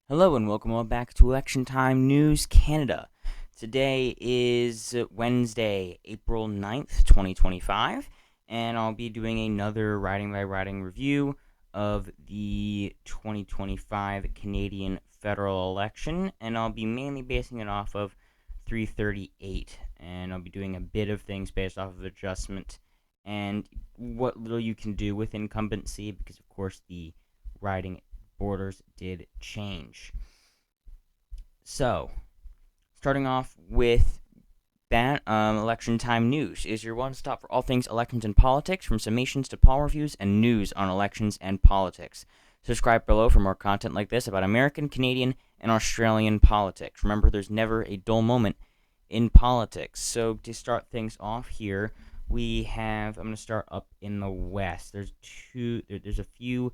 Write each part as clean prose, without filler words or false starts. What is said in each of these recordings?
Hello and welcome all back to Election Time News Canada. Today is Wednesday, April 9th, 2025, and I'll be doing another riding by riding review of the 2025 Canadian federal election, and I'll be mainly basing it off of 338, and I'll be doing a bit of things based off of adjustment and what little you can do with incumbency, because of course the riding borders did change. So, starting off with that, election time news is your one stop for all things elections and politics, from summations to poll reviews and news on elections and politics. Subscribe below for more content like this about American, Canadian, and Australian politics. Remember, there's never a dull moment in politics. So, to start things off here, I'm going to start up in the West. There's a few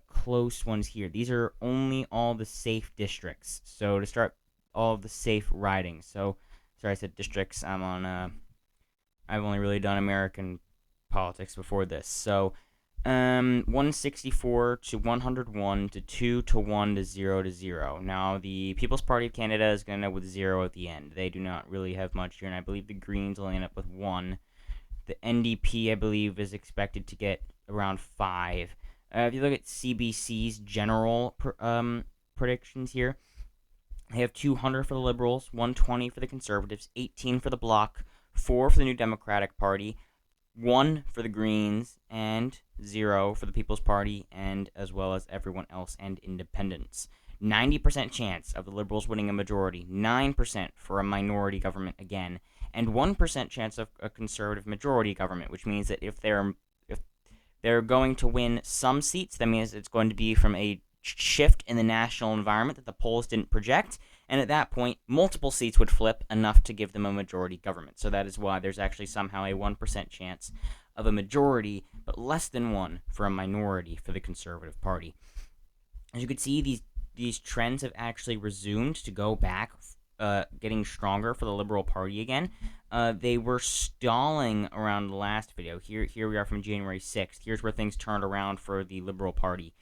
close ones here. These are only all the safe districts. So to start, all of the safe ridings. So, sorry, I said districts. I've only really done American politics before this. So, 164 to 101 to 2 to 1 to 0 to 0. Now, the People's Party of Canada is going to end up with 0 at the end. They do not really have much here, and I believe the Greens will end up with 1. The NDP, I believe, is expected to get around 5. If you look at CBC's general predictions here, they have 200 for the Liberals, 120 for the Conservatives, 18 for the Bloc, 4 for the New Democratic Party, 1 for the Greens, and 0 for the People's Party, and as well as everyone else and independents. 90% chance of the Liberals winning a majority, 9% for a minority government again, and 1% chance of a Conservative majority government, which means that if they're going to win some seats, that means it's going to be from a shift in the national environment that the polls didn't project, and at that point, multiple seats would flip enough to give them a majority government. So that is why there's actually somehow a 1% chance of a majority, but less than 1 for a minority for the Conservative Party. As you can see, these trends have actually resumed to go back, getting stronger for the Liberal Party again. They were stalling around the last video. Here we are from January 6th. Here's where things turned around for the Liberal Party.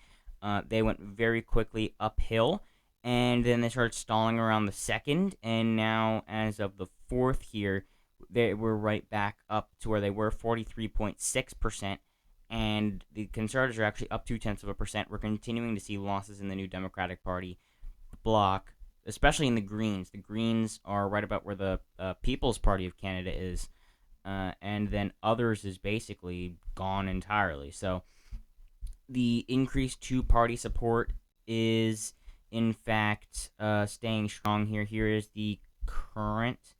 They went very quickly uphill, and then they started stalling around the 2nd, and now, as of the 4th here, they were right back up to where they were, 43.6%, and the Conservatives are actually up 0.2%. We're continuing to see losses in the New Democratic Party, the Bloc, especially in the Greens. The Greens are right about where the People's Party of Canada is, and then others is basically gone entirely. So the increased two-party support is, in fact, staying strong here. Here is the current...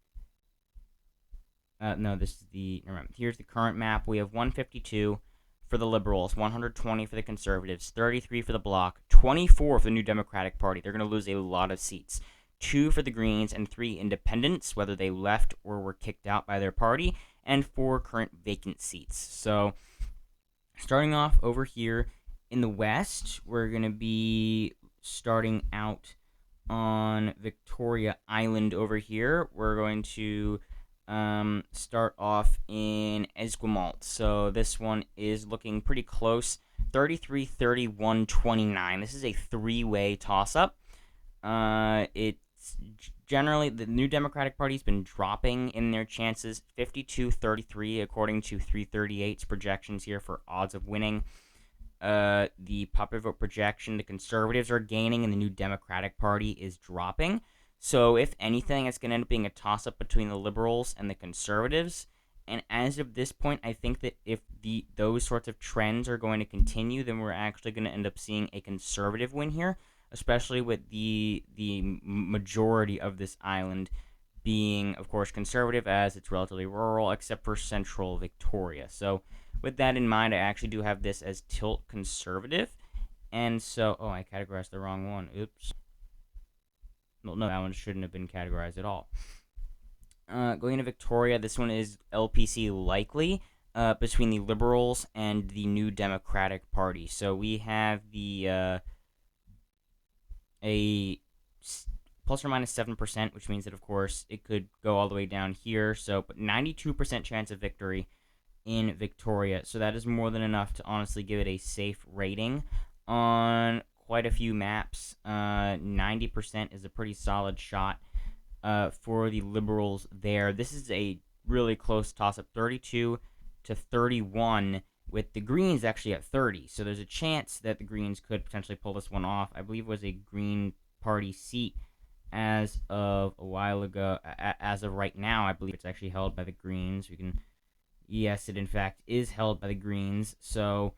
here's the current map. We have 152 for the Liberals, 120 for the Conservatives, 33 for the Bloc, 24 for the New Democratic Party. They're going to lose a lot of seats. 2 for the Greens and 3 independents, whether they left or were kicked out by their party, and 4 current vacant seats. So, starting off over here in the West, we're going to be starting out on Victoria Island over here. We're going to start off in Esquimalt. So this one is looking pretty close. 33, 31, 29. This is a three-way toss-up. It's generally, the New Democratic Party's been dropping in their chances. 52, 33, according to 338's projections here for odds of winning. The popular vote projection, the Conservatives are gaining and the New Democratic Party is dropping. So, if anything, it's going to end up being a toss-up between the Liberals and the Conservatives. And as of this point, I think that if those sorts of trends are going to continue, then we're actually going to end up seeing a Conservative win here, especially with the majority of this island being, of course, Conservative, as it's relatively rural, except for central Victoria. So, with that in mind, I actually do have this as tilt Conservative. And so, I categorized the wrong one. Oops. Well, no, that one shouldn't have been categorized at all. Going to Victoria, this one is LPC likely between the Liberals and the New Democratic Party. So we have a plus or minus 7%, which means that, of course, it could go all the way down here. So, but 92% chance of victory in Victoria. So that is more than enough to honestly give it a safe rating. On quite a few maps. 90% is a pretty solid shot for the Liberals there. This is a really close toss-up, 32 to 31, with the Greens actually at 30. So there's a chance that the Greens could potentially pull this one off. I believe it was a Green Party seat as of a while ago. As of right now, I believe it's actually held by the Greens. Yes, it in fact is held by the Greens. So,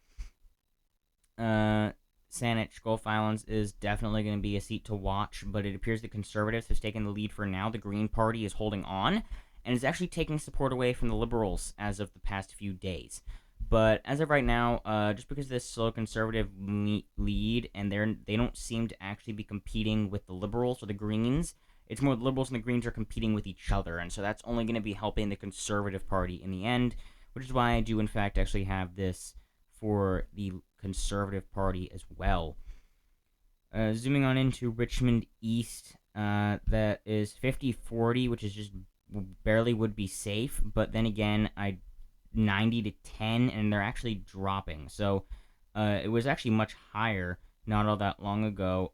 Saanich, Gulf Islands is definitely going to be a seat to watch, but it appears the Conservatives have taken the lead for now. The Green Party is holding on, and is actually taking support away from the Liberals as of the past few days. But as of right now, just because of this slow Conservative lead, and they don't seem to actually be competing with the Liberals or the Greens, it's more the Liberals and the Greens are competing with each other, and so that's only going to be helping the Conservative Party in the end, which is why I do in fact actually have this for the Conservative Party as well. Zooming on into Richmond East, that is 50-40, which is just barely would be safe, but then again, 90 to 10, and they're actually dropping. So it was actually much higher not all that long ago,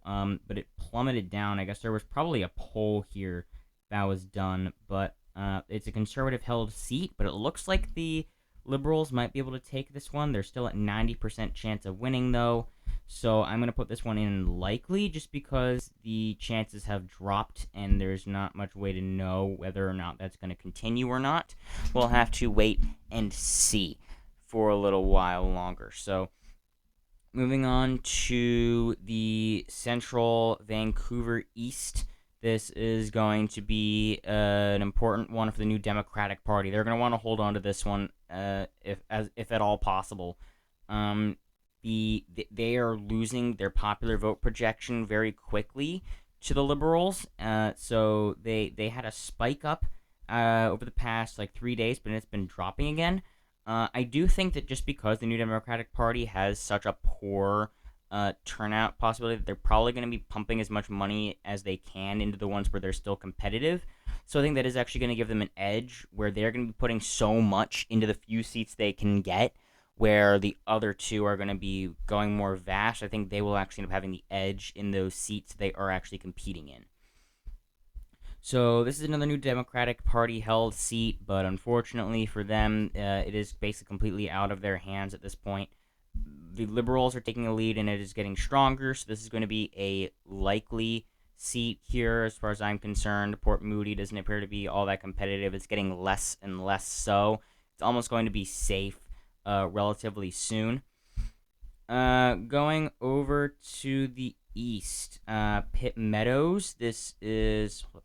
but it plummeted down. I guess there was probably a poll here that was done, but it's a Conservative-held seat, but it looks like the Liberals might be able to take this one. They're still at 90% chance of winning, though, so I'm going to put this one in likely just because the chances have dropped, and there's not much way to know whether or not that's going to continue or not. We'll have to wait and see for a little while longer. So, moving on to the Central Vancouver East, this is going to be an important one for the new Democratic Party. They're going to want to hold on to this one, if at all possible. They are losing their popular vote projection very quickly to the Liberals. So they had a spike up over the past 3 days, but it's been dropping again. I do think that just because the New Democratic Party has such a poor turnout possibility, that they're probably going to be pumping as much money as they can into the ones where they're still competitive. So I think that is actually going to give them an edge, where they're going to be putting so much into the few seats they can get, where the other two are going to be going more vast. I think they will actually end up having the edge in those seats they are actually competing in. So this is another new Democratic Party held seat, but unfortunately for them, it is basically completely out of their hands at this point. The Liberals are taking a lead, and it is getting stronger, so this is going to be a likely seat here as far as I'm concerned. Port Moody doesn't appear to be all that competitive. It's getting less and less so. It's almost going to be safe relatively soon. Going over to the east, Pitt Meadows. This is... I'm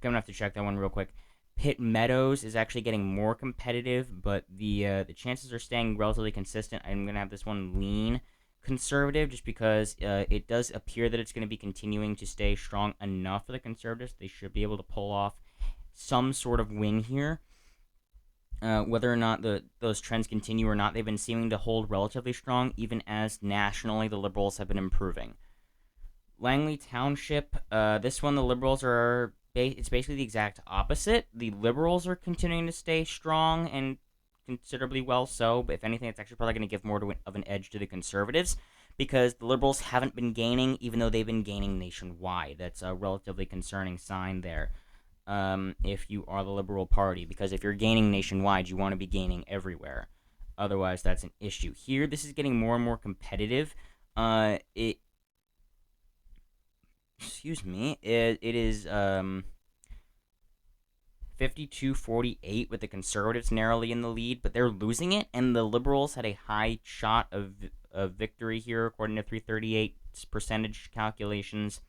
going to have to check that one real quick. Pitt Meadows is actually getting more competitive, but the chances are staying relatively consistent. I'm going to have this one lean Conservative just because it does appear that it's going to be continuing to stay strong enough for the Conservatives. They should be able to pull off some sort of win here. Whether or not those trends continue or not, they've been seeming to hold relatively strong, even as nationally the Liberals have been improving. Langley Township, this one the Liberals are... It's basically the exact opposite. The Liberals are continuing to stay strong and considerably well so, but if anything, it's actually probably going to give more of an edge to the Conservatives, because the Liberals haven't been gaining, even though they've been gaining nationwide. That's a relatively concerning sign there, if you are the Liberal Party, because if you're gaining nationwide, you want to be gaining everywhere. Otherwise, that's an issue. Here, this is getting more and more competitive. It is 52-48 with the Conservatives narrowly in the lead, but they're losing it, and the Liberals had a high shot of victory here, according to 338 percentage calculations,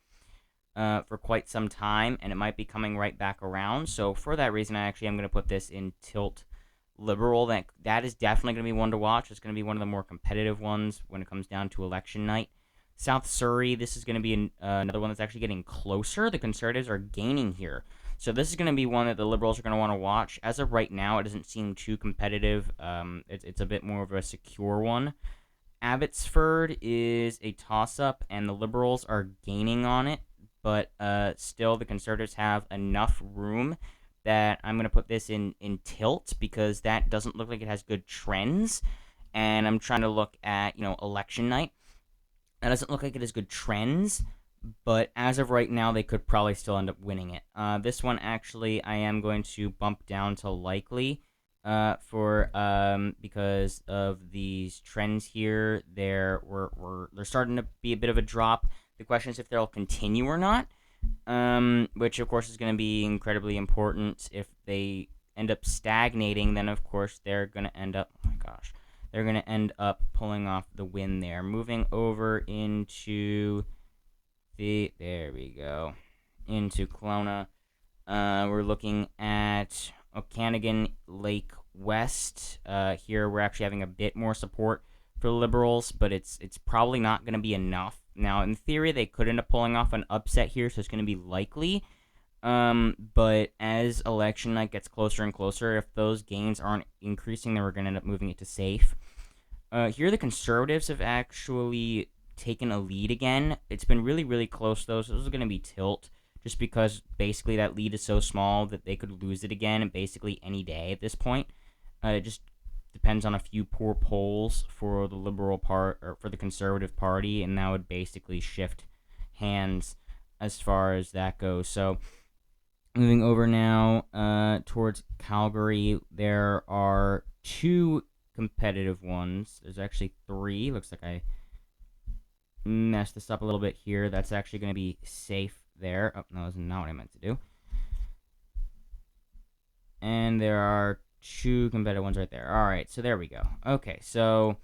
for quite some time, and it might be coming right back around. So for that reason, I actually am going to put this in tilt Liberal. That is definitely going to be one to watch. It's going to be one of the more competitive ones when it comes down to election night. South Surrey, this is going to be another one that's actually getting closer. The Conservatives are gaining here. So this is going to be one that the Liberals are going to want to watch. As of right now, it doesn't seem too competitive. It's a bit more of a secure one. Abbotsford is a toss-up, and the Liberals are gaining on it. But still, the Conservatives have enough room that I'm going to put this in tilt, because that doesn't look like it has good trends. and I'm trying to look at, election night. That doesn't look like it has good trends, but as of right now, they could probably still end up winning it. This one, actually, I am going to bump down to likely because of these trends here. They're starting to be a bit of a drop. The question is if they'll continue or not, which of course is going to be incredibly important. If they end up stagnating, then of course they're going to end up. Oh my gosh, they're going to end up pulling off the win there. Moving over into there we go, into Kelowna. We're looking at Okanagan Lake West. Here we're actually having a bit more support for the Liberals, but it's probably not going to be enough. Now, in theory, they could end up pulling off an upset here, so it's going to be likely. But as election night gets closer and closer, if those gains aren't increasing, then we're going to end up moving it to safe. Here, the Conservatives have actually taken a lead again. It's been really, really close, though, so this is going to be tilt, just because basically that lead is so small that they could lose it again basically any day at this point. It just depends on a few poor polls for the Liberal part or for the Conservative Party, and that would basically shift hands as far as that goes. So, moving over now towards Calgary, there are 2 competitive ones. There's actually 3. Looks like I messed this up a little bit here. That's actually going to be safe there. Oh, no, that's not what I meant to do. And there are 2 competitive ones right there. All right, so there we go. Okay, so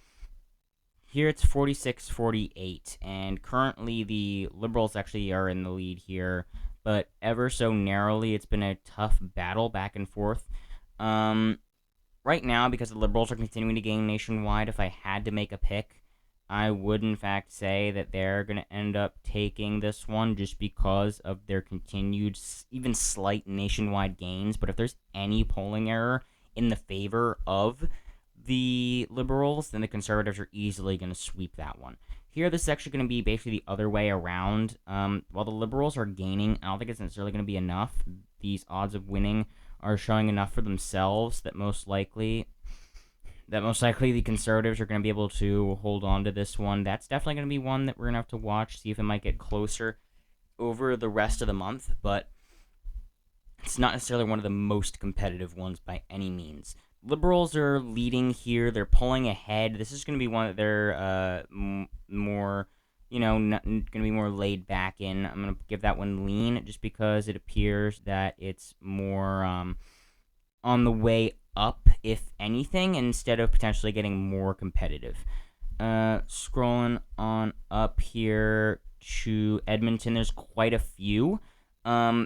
here it's 46-48, and currently the Liberals actually are in the lead here, but ever so narrowly. It's been a tough battle back and forth. Right now, because the Liberals are continuing to gain nationwide, if I had to make a pick, I would in fact say that they're going to end up taking this one just because of their continued, even slight nationwide gains. But if there's any polling error in the favor of the Liberals, then the Conservatives are easily going to sweep that one. Here, this is actually going to be basically the other way around. While the Liberals are gaining, I don't think it's necessarily going to be enough. These odds of winning are showing enough for themselves that most likely the Conservatives are going to be able to hold on to this one. That's definitely going to be one that we're going to have to watch, see if it might get closer over the rest of the month, but it's not necessarily one of the most competitive ones by any means. Liberals are leading here. They're pulling ahead. This is going to be one that they're more, going to be more laid back in. I'm going to give that one lean just because it appears that it's more on the way up, if anything, instead of potentially getting more competitive. Scrolling on up here to Edmonton, there's quite a few.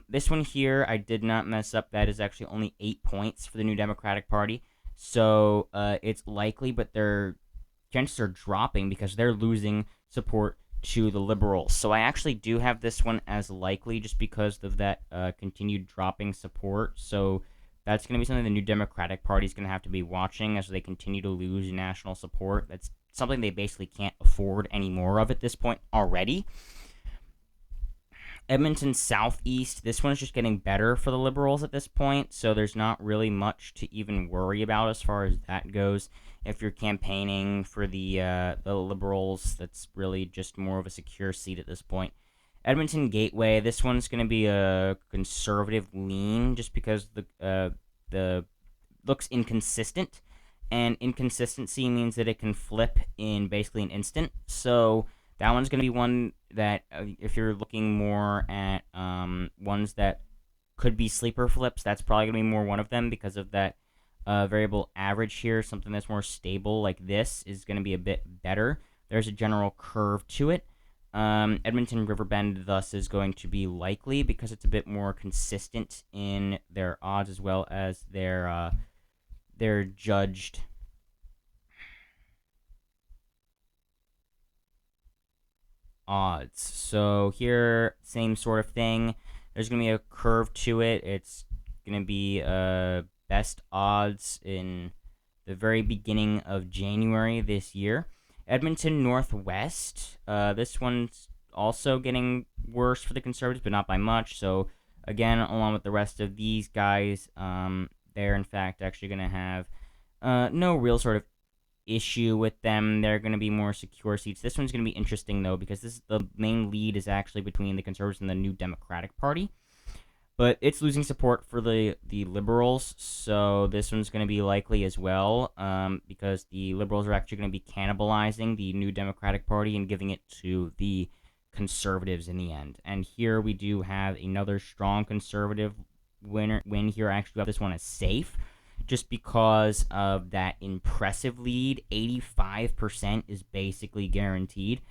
This one here, I did not mess up. That is actually only 8 points for the New Democratic Party. So it's likely, but their chances are dropping because they're losing support to the Liberals. So I actually do have this one as likely just because of that continued dropping support. So that's going to be something the New Democratic Party is going to have to be watching as they continue to lose national support. That's something they basically can't afford any more of at this point already. Edmonton Southeast, this one is just getting better for the Liberals at this point, so there's not really much to even worry about as far as that goes. If you're campaigning for the Liberals, that's really just more of a secure seat at this point. Edmonton Gateway, this one's going to be a conservative lean just because the looks inconsistent, and inconsistency means that it can flip in basically an instant. So that one's going to be one that if you're looking more at ones that could be sleeper flips, that's probably going to be more one of them because of that variable average here. Something that's more stable like this is going to be a bit better. There's a general curve to it. Edmonton Riverbend thus is going to be likely because it's a bit more consistent in their odds as well as their judged odds. So here, same sort of thing. There's going to be a curve to it. It's going to be best odds in the very beginning of January this year. Edmonton Northwest, this one's also getting worse for the Conservatives, but not by much. So again, along with the rest of these guys, they're in fact actually going to have no real sort of issue with them. They're going to be more secure seats. This one's going to be interesting, though, because the main lead is actually between the Conservatives and the New Democratic Party. But it's losing support for the Liberals, so this one's going to be likely as well, because the Liberals are actually going to be cannibalizing the New Democratic Party and giving it to the Conservatives in the end. And here we do have another strong Conservative win here. I actually have this one as safe, just because of that impressive lead. 85% is basically guaranteed.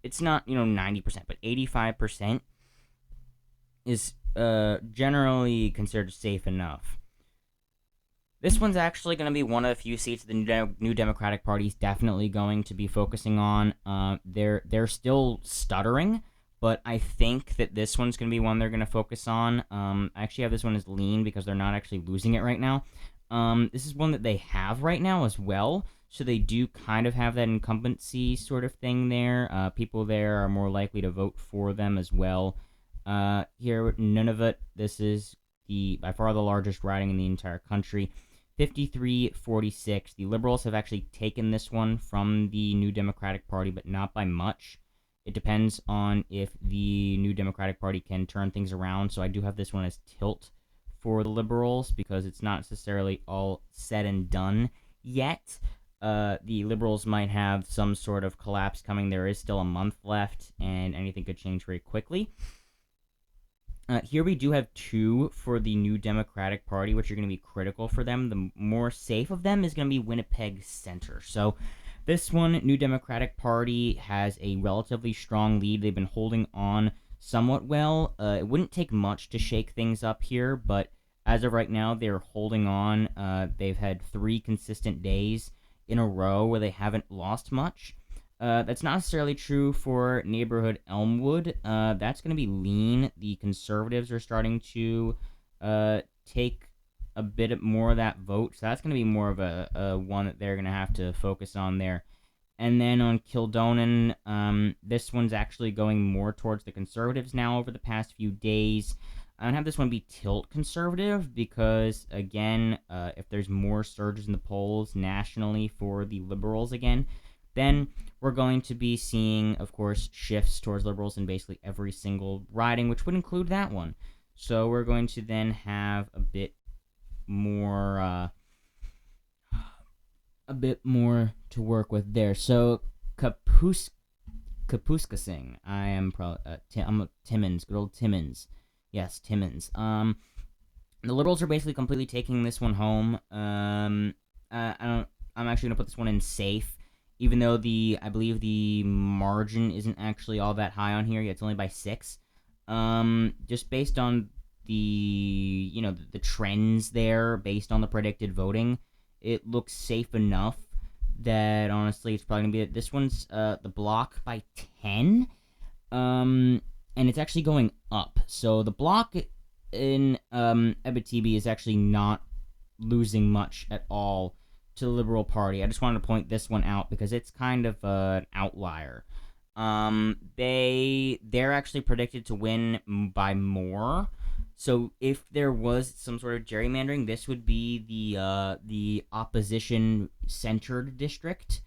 It's not, 90%, but 85% is generally considered safe enough. This one's actually going to be one of the few seats the New Democratic Party is definitely going to be focusing on. They're still stuttering, but I think that this one's going to be one they're going to focus on. I actually have this one as lean because they're not actually losing it right now. This is one that they have right now as well, so they do kind of have that incumbency sort of thing there. People there are more likely to vote for them as well. Here, Nunavut, this is by far the largest riding in the entire country. 53-46. The Liberals have actually taken this one from the New Democratic Party, but not by much. It depends on if the New Democratic Party can turn things around, so I do have this one as tilt for the Liberals, because it's not necessarily all said and done yet. The Liberals might have some sort of collapse coming. There is still a month left, and anything could change very quickly. Here we do have 2 for the New Democratic Party, which are going to be critical for them. The more safe of them is going to be Winnipeg Center. So this one, New Democratic Party, has a relatively strong lead. They've been holding on somewhat well. It wouldn't take much to shake things up here, but as of right now, they're holding on. They've had 3 consistent days in a row where they haven't lost much. That's not necessarily true for neighborhood Elmwood. That's going to be lean. The Conservatives are starting to take a bit more of that vote, so that's going to be more of a one that they're going to have to focus on there. And then on Kildonan, this one's actually going more towards the Conservatives now over the past few days. I'm going to have this one be tilt Conservative because, again, if there's more surges in the polls nationally for the Liberals again, then we're going to be seeing, of course, shifts towards Liberals in basically every single riding, which would include that one. So we're going to then have a bit more to work with there. So Kapuskasing, I am I'm Timmins, good old Timmins. Yes, Timmins. The Liberals are basically completely taking this one home. I'm actually gonna put this one in safe. Even though I believe the margin isn't actually all that high on here, it's only by 6. Just based on the trends there, based on the predicted voting, it looks safe enough that honestly it's probably gonna be this one's the block by 10, and it's actually going up. So the block in Abitibi is actually not losing much at all to the Liberal Party. I just wanted to point this one out because it's kind of an outlier. They're actually predicted to win by more. So if there was some sort of gerrymandering, this would be the opposition-centered district.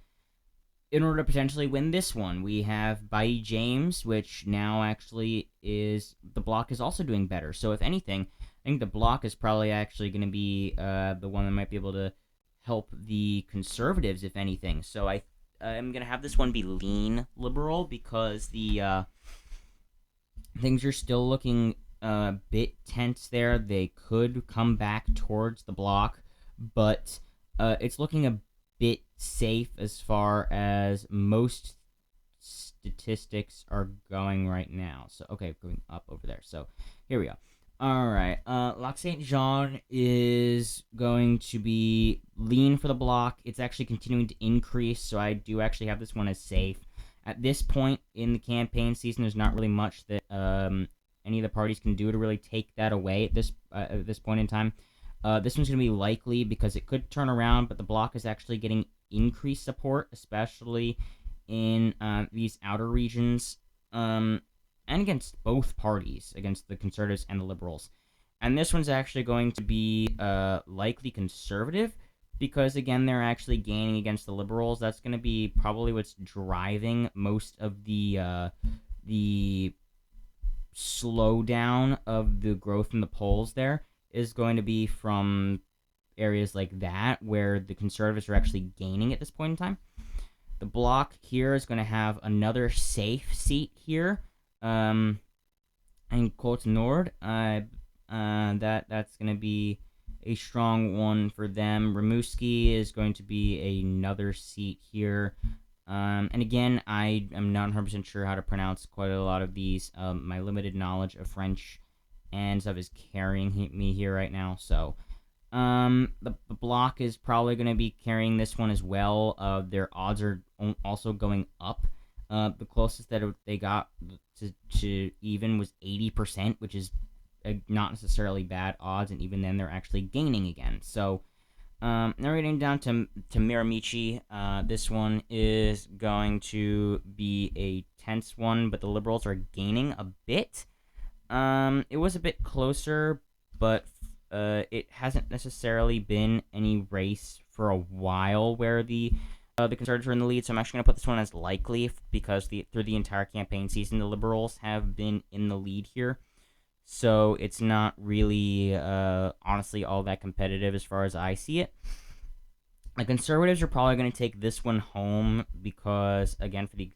In order to potentially win this one, we have Bailly James, which now actually the block is also doing better. So if anything, I think the block is probably actually going to be the one that might be able to help the Conservatives, if anything. So I'm going to have this one be lean Liberal because the things are still looking a bit tense there. They could come back towards the block, but it's looking a bit safe as far as most statistics are going right now. So, okay, going up over there. So, here we go. Alright, Lac Saint Jean is going to be lean for the block. It's actually continuing to increase, so I do actually have this one as safe. At this point in the campaign season, there's not really much that any of the parties can do to really take that away at this point in time. This one's going to be likely because it could turn around, but the block is actually getting increased support, especially in these outer regions. And against both parties, against the Conservatives and the Liberals. And this one's actually going to be likely Conservative, because again they're actually gaining against the Liberals. That's going to be probably what's driving most of the slowdown of the growth in the polls. There is going to be from areas like that where the Conservatives are actually gaining at this point in time. The Bloc here is going to have another safe seat here, in Côte Nord. That's going to be a strong one for them. Rimouski is going to be another seat here. And again, I am not 100% sure how to pronounce quite a lot of these. My limited knowledge of French and stuff is carrying me here right now. So, the Bloc is probably going to be carrying this one as well. Their odds are also going up. The closest that they got to even was 80%, which is not necessarily bad odds, and even then they're actually gaining again. So, now we're getting down to Miramichi. This one is going to be a tense one, but the Liberals are gaining a bit. It was a bit closer, but it hasn't necessarily been any race for a while where the Conservatives are in the lead. So I'm actually going to put this one as likely because through the entire campaign season, the Liberals have been in the lead here. So it's not really, honestly, all that competitive as far as I see it. The Conservatives are probably going to take this one home because, again, for the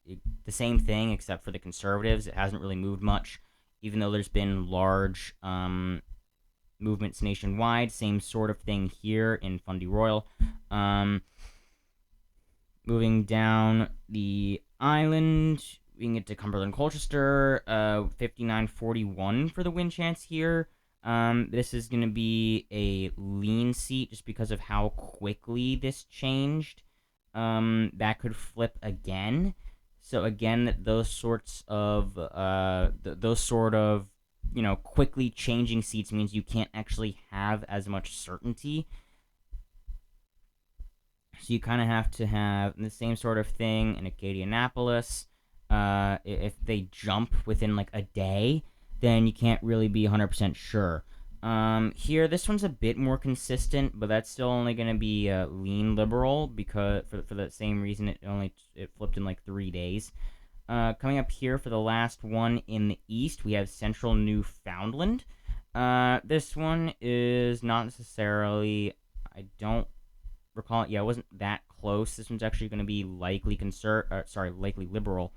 same thing, except for the Conservatives, it hasn't really moved much, even though there's been large movements nationwide. Same sort of thing here in Fundy Royal. Moving down the island, we can get to Cumberland Colchester, 59-41 for the win chance here. This is going to be a lean seat just because of how quickly this changed. That could flip again. So again, those sorts of quickly changing seats means you can't actually have as much certainty. So you kind of have to have the same sort of thing in Acadianapolis. If they jump within like a day, then you can't really be 100% sure. Here, this one's a bit more consistent, but that's still only going to be lean Liberal because for the same reason it flipped in like 3 days. Coming up here for the last one in the east, we have Central Newfoundland. This one is not necessarily, I don't recall it. Yeah, it wasn't that close. This one's actually going to be likely Liberal.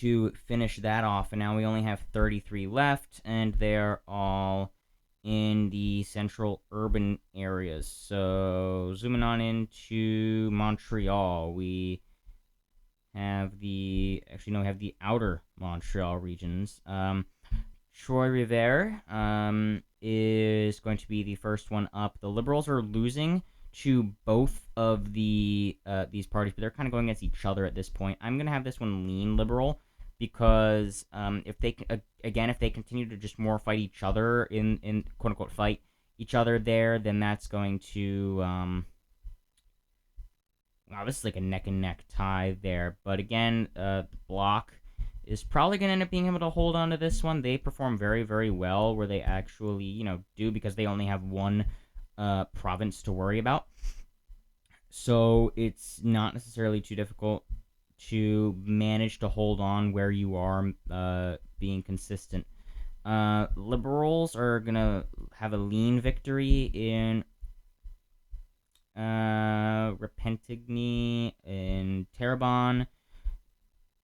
To finish that off, and now we only have 33 left, and they're all in the central urban areas. So zooming on into Montreal, we have the outer Montreal regions. Trois-Rivières is going to be the first one up. The Liberals are losing to both of these parties, but they're kind of going against each other at this point. I'm going to have this one lean Liberal because if they continue to just more fight each other in quote unquote fight each other there, then that's going to wow, this is like a neck and neck tie there. But again, the Bloc is probably going to end up being able to hold on to this one. They perform very, very well where they actually, do because they only have one province to worry about. So it's not necessarily too difficult to manage to hold on where you are being consistent. Liberals are going to have a lean victory in Repentigny and Terrebonne.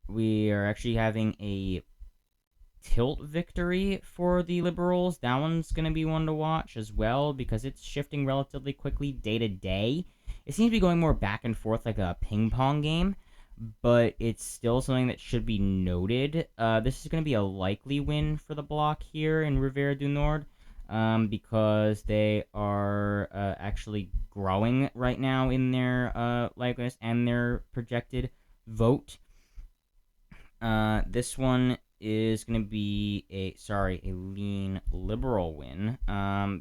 We are actually having a tilt victory for the Liberals. That one's going to be one to watch as well because it's shifting relatively quickly day to day. It seems to be going more back and forth like a ping pong game, but it's still something that should be noted. This is going to be a likely win for the Bloc here in Rivière du Nord because they are actually growing right now in their likeliness and their projected vote. This one is going to be a lean Liberal win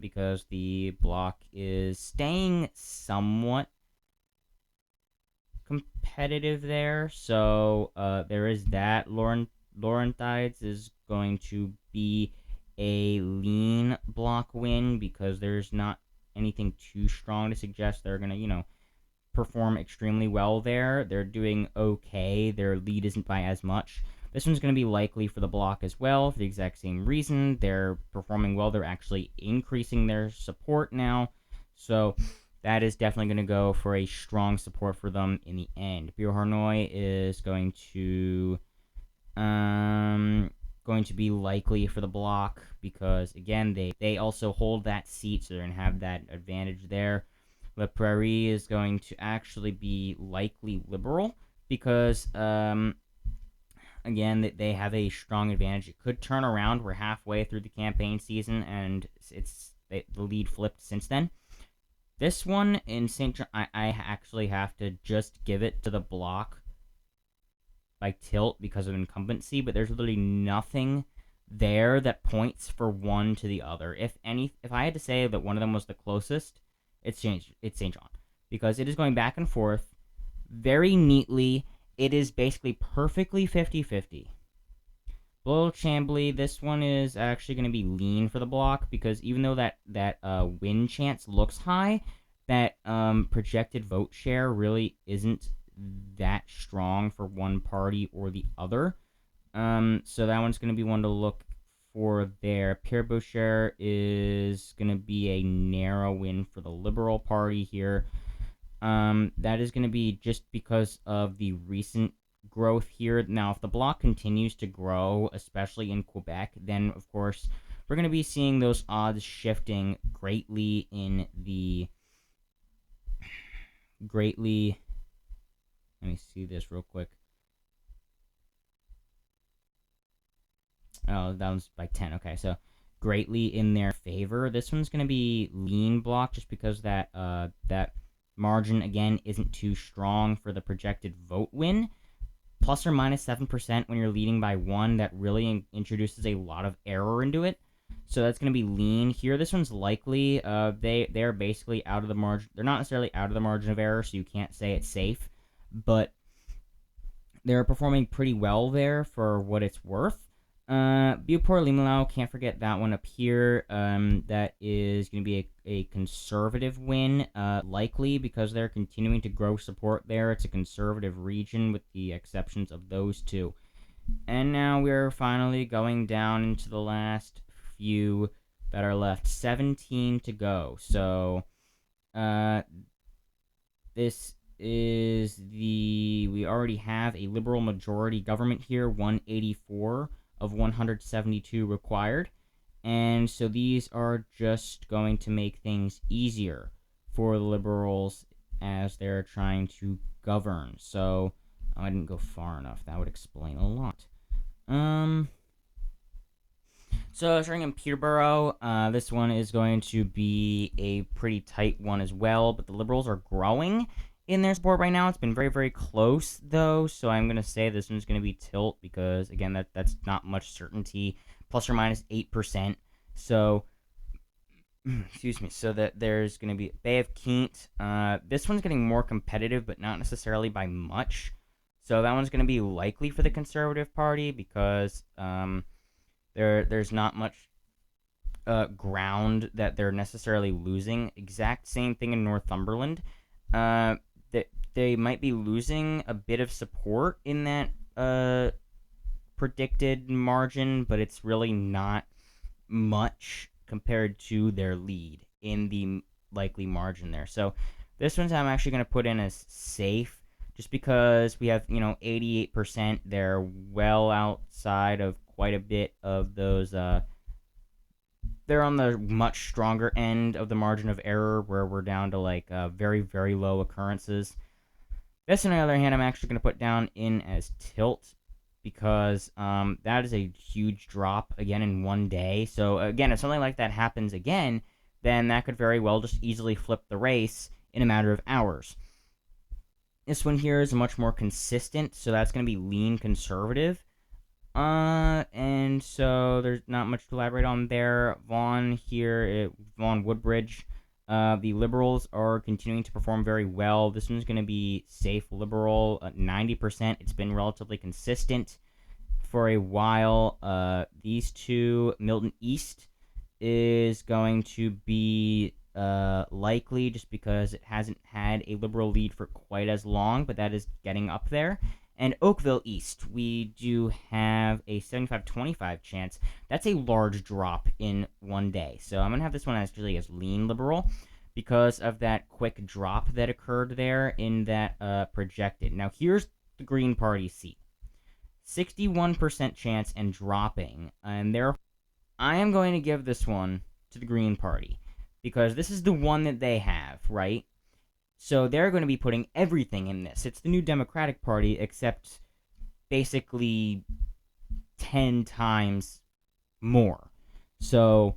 because the Bloc is staying somewhat competitive there. So there is that. Laurentides is going to be a lean Bloc win because there's not anything too strong to suggest they're going to, perform extremely well there. They're doing okay. Their lead isn't by as much. This one's going to be likely for the Bloc as well for the exact same reason. They're performing well. They're actually increasing their support now. So that is definitely going to go for a strong support for them in the end. Beauharnois is going to be likely for the Bloc because, again, they also hold that seat, so they're going to have that advantage there. La Prairie is going to actually be likely Liberal because, again, they have a strong advantage. It could turn around. We're halfway through the campaign season, and the lead flipped since then. This one in St. John, I actually have to just give it to the Bloc by tilt because of incumbency, but there's literally nothing there that points for one to the other. If I had to say that one of them was the closest, it's St. John, because it is going back and forth very neatly. It is basically perfectly 50-50. Little Chambly, this one is actually going to be lean for the Bloc because even though that win chance looks high, that projected vote share really isn't that strong for one party or the other. So that one's going to be one to look for there. Pierre Boucher is going to be a narrow win for the Liberal Party here. That is going to be just because of the recent growth here. Now, if the Bloc continues to grow, especially in Quebec, then, of course, we're going to be seeing those odds shifting greatly in the... Let me see this real quick. Oh, that one's by 10. Okay, so greatly in their favor. This one's going to be lean Bloc just because that margin, again, isn't too strong for the projected vote win. Plus or minus 7% when you're leading by 1, that really introduces a lot of error into it. So that's going to be lean here. This one's likely. They're basically out of the margin. They're not necessarily out of the margin of error, so you can't say it's safe. But they're performing pretty well there for what it's worth. Beauport-Limelau, can't forget that one up here. That is going to be a conservative win, likely because they're continuing to grow support there. It's a conservative region with the exceptions of those two. And now we're finally going down into the last few that are left. 17 to go. So, this is we already have a Liberal majority government here, 184 of 172 required, and so these are just going to make things easier for the Liberals as they're trying to govern. So, I didn't go far enough. That would explain a lot. So, starting in Peterborough, this one is going to be a pretty tight one as well, but the Liberals are growing in their support right now. It's been very, very close, though, so I'm going to say this one's going to be tilt because, again, that's not much certainty, plus or minus 8%. So, excuse me, so that there's going to be Bay of Quinte. This one's getting more competitive, but not necessarily by much. So that one's going to be likely for the Conservative Party because there's not much ground that they're necessarily losing. Exact same thing in Northumberland. They might be losing a bit of support in that predicted margin, but it's really not much compared to their lead in the likely margin there. So this one's I'm actually going to put in as safe just because we have, 88%. They're well outside of quite a bit of those. They're on the much stronger end of the margin of error where we're down to very, very low occurrences. This, on the other hand, I'm actually going to put down in as tilt because that is a huge drop, again, in one day. So, again, if something like that happens again, then that could very well just easily flip the race in a matter of hours. This one here is much more consistent, so that's going to be lean conservative. And so there's not much to elaborate on there. Vaughan Woodbridge. The Liberals are continuing to perform very well. This one's going to be safe Liberal, 90%. It's been relatively consistent for a while. These two, Milton East is going to be likely just because it hasn't had a Liberal lead for quite as long, but that is getting up there. And Oakville East, we do have a 75-25 chance. That's a large drop in one day. So I'm going to have this one actually as lean Liberal because of that quick drop that occurred there in that projected. Now, here's the Green Party seat. 61% chance and dropping. And I am going to give this one to the Green Party because this is the one that they have, right? So they're going to be putting everything in this. It's the new Democratic Party, except basically 10 times more. So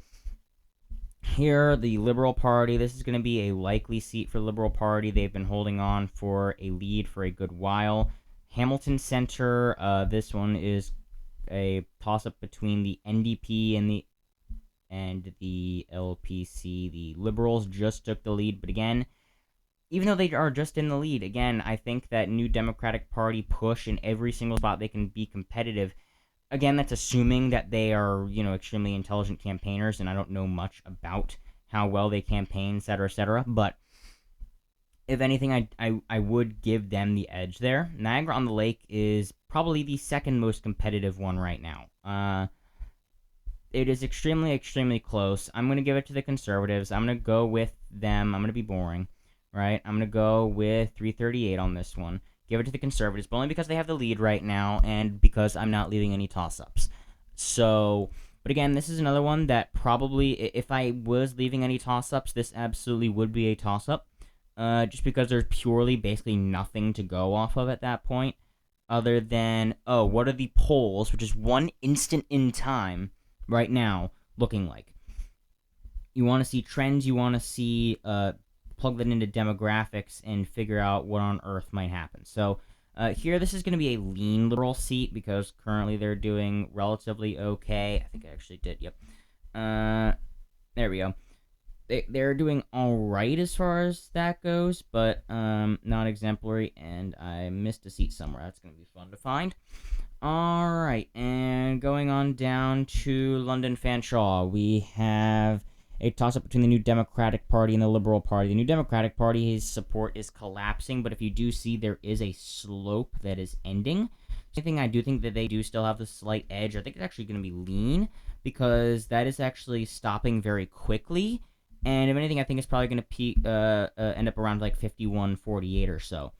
here, the Liberal Party, this is going to be a likely seat for the Liberal Party. They've been holding on for a lead for a good while. Hamilton Center, this one is a toss-up between the NDP and the LPC. The Liberals just took the lead, but again, even though they are just in the lead, again, I think that new Democratic Party push in every single spot they can be competitive. Again, that's assuming that they are, extremely intelligent campaigners, and I don't know much about how well they campaign, etc., etc. But if anything, I would give them the edge there. Niagara-on-the-Lake is probably the second most competitive one right now. It is extremely, extremely close. I'm going to give it to the Conservatives. I'm going to go with them. I'm going to be boring, right? I'm going to go with 338 on this one. Give it to the Conservatives, but only because they have the lead right now and because I'm not leaving any toss-ups. So, but again, this is another one that probably, if I was leaving any toss-ups, this absolutely would be a toss-up. Just because there's purely basically nothing to go off of at that point, other than, what are the polls, which is one instant in time right now, looking like? You want to see trends, you want to see, plug that into demographics and figure out what on earth might happen. So, here, this is going to be a lean Liberal seat because currently they're doing relatively okay. I think I actually did, yep. There we go. They're doing alright as far as that goes, but not exemplary, and I missed a seat somewhere. That's going to be fun to find. Alright, and going on down to London Fanshawe, we have a toss-up between the New Democratic Party and the Liberal Party. The New Democratic Party, his support is collapsing, but if you do see, there is a slope that is ending. I do think that they do still have the slight edge. I think it's actually going to be lean, because that is actually stopping very quickly. And if anything, I think it's probably going to end up around like 51-48 or so.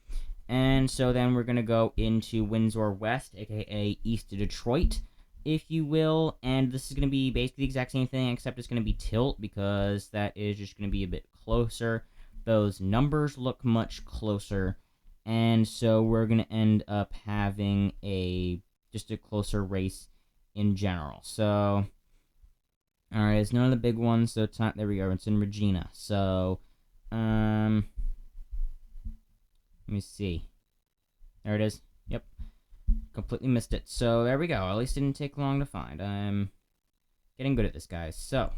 And so then we're going to go into Windsor West, aka East of Detroit, if you will. And this is going to be basically the exact same thing, except it's going to be tilt, because that is just going to be a bit closer. Those numbers look much closer. And so we're going to end up having just a closer race in general. So, alright, it's none of the big ones, so it's not, there we go, it's in Regina. So, let me see. There it is. Yep. Completely missed it. So, there we go. At least it didn't take long to find. I'm getting good at this, guys. So,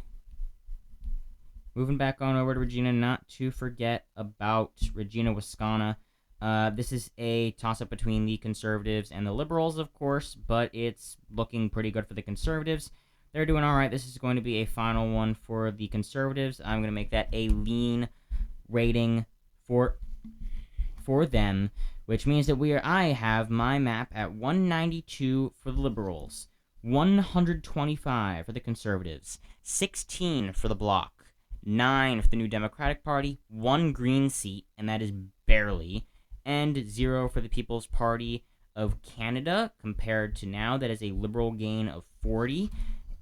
moving back on over to Regina, not to forget about Regina, Wascana. This is a toss-up between the Conservatives and the Liberals, of course, but it's looking pretty good for the Conservatives. They're doing alright. This is going to be a final one for the Conservatives. I'm going to make that a lean rating for them, which means that I have my map at 192 for the Liberals, 125 for the Conservatives, 16 for the Bloc, 9 for the New Democratic Party, 1 green seat, and that is barely, and 0 for the People's Party of Canada. Compared to now, that is a Liberal gain of 40,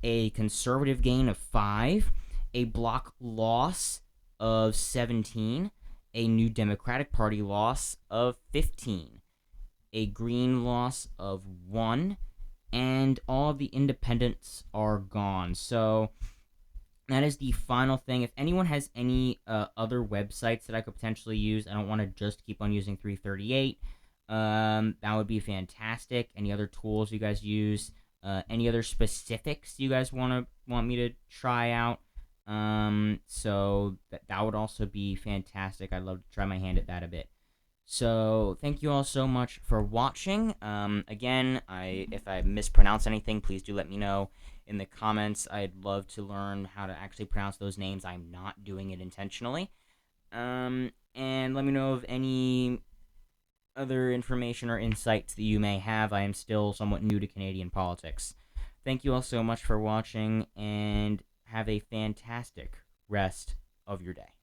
a Conservative gain of 5, a Bloc loss of 17, a New Democratic Party loss of 15, a Green loss of 1, and all of the independents are gone. So that is the final thing. If anyone has any other websites that I could potentially use, I don't want to just keep on using 338, that would be fantastic. Any other tools you guys use, any other specifics you guys want me to try out, so that would also be fantastic. I'd love to try my hand at that a bit. So thank you all so much for watching. Again, if I mispronounce anything, please do let me know in the comments. I'd love to learn how to actually pronounce those names. I'm not doing it intentionally. And let me know of any other information or insights that you may have. I am still somewhat new to Canadian politics. Thank you all so much for watching, and have a fantastic rest of your day.